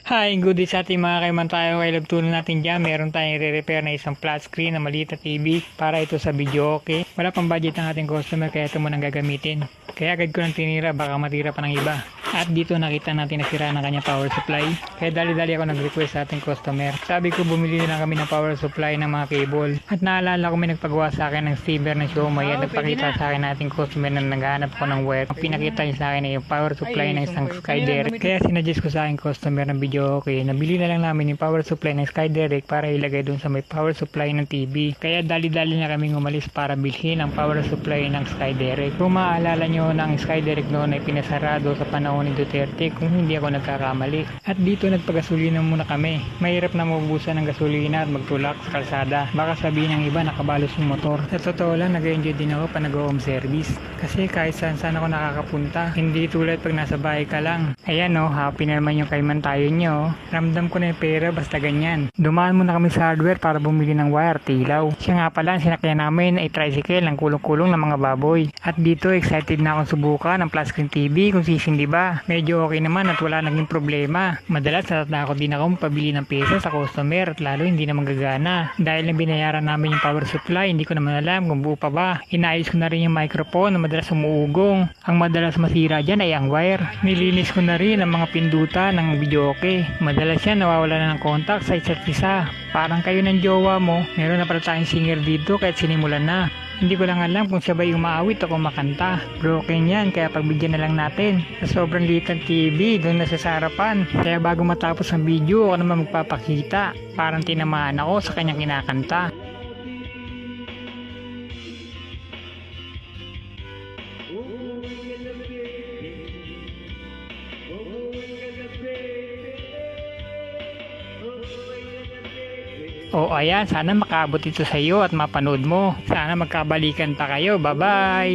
Hi, good day sa ating mga kaiman tayo. Kay love tool natin dyan. Meron tayong re-repair na isang flat screen na maliit na TV para ito sa video, okay? Wala pang budget ng ating customer kaya ito mo nang gagamitin. Kaya agad ko nang tinira, baka matira pa ng iba. At dito nakita natin na sira ng kanyang power supply. Kaya dali-dali ako nag-request sa ating customer. Sabi ko bumili na kami ng power supply ng mga cable. At naalala ko may nagpagawa sa akin ng receiver ng Xiaomi at nagpakita sa akin nating customer na naghahanap ko ng wire. Ang pinakita niya sa akin ay yung power supply ng isang Skydirect. Kaya sinuggest ko sa aking customer ng video, okay, nabili na lang namin yung power supply ng Skydirect para ilagay dun sa may power supply ng TV. Kaya dali-dali na kaming umalis para bilhin ang power supply ng Skydirect. Kung maaalala nyo ng Skydirect noon ay pinasarado sa panahon ni Duterte kung hindi ako nagkakamali. At dito nagpagasolina muna kami. Mahirap na mabubusan ng gasolina at magtulak sa kalsada. Baka sabihin ng iba nakabalos yung motor. Sa totoo lang nag-enjoy din ako pa nag-home service. Kasi kahit saan ako nakakapunta. Hindi tulad pag nasa bahay ka lang. Ayan o, happy na naman yung kaiman tayo nyo. Ramdam ko na yung pera basta ganyan. Dumaan muna kami sa hardware para bumili ng wire, tilaw. Siya nga pala, sinakyan namin ay tricycle ng kulong-kulong ng mga baboy. At dito excited na akong subukan ng flat screen TV kung sisindi ba. Medyo okay naman at wala naging problema. Madalas natatakot din ako pabili ng pyesa sa customer at lalo hindi na magagana. Dahil na binayaran namin yung power supply, hindi ko naman alam kung buo pa ba. Inayos ko na rin yung microphone na madalas umuugong. Ang madalas masira dyan ay ang wire. Nilinis ko na rin ang mga pindutan ng videoke. Madalas yan nawawala na ng contact sa isa't isa. Parang kayo ng jowa mo, meron na pala tayong singer dito kahit sinimulan na. Hindi ko lang alam kung siya ba yung maawit o kumakanta. Broken yan, kaya pagbigyan na lang natin. Sa sobrang liit ng TV, doon na sa harapan. Kaya bago matapos ang video, ako naman magpapakita. Parang tinamaan ako sa kanyang kinakanta. O ayan, sana makabot ito sa iyo at mapanood mo. Sana magkabalikan pa kayo. Bye-bye!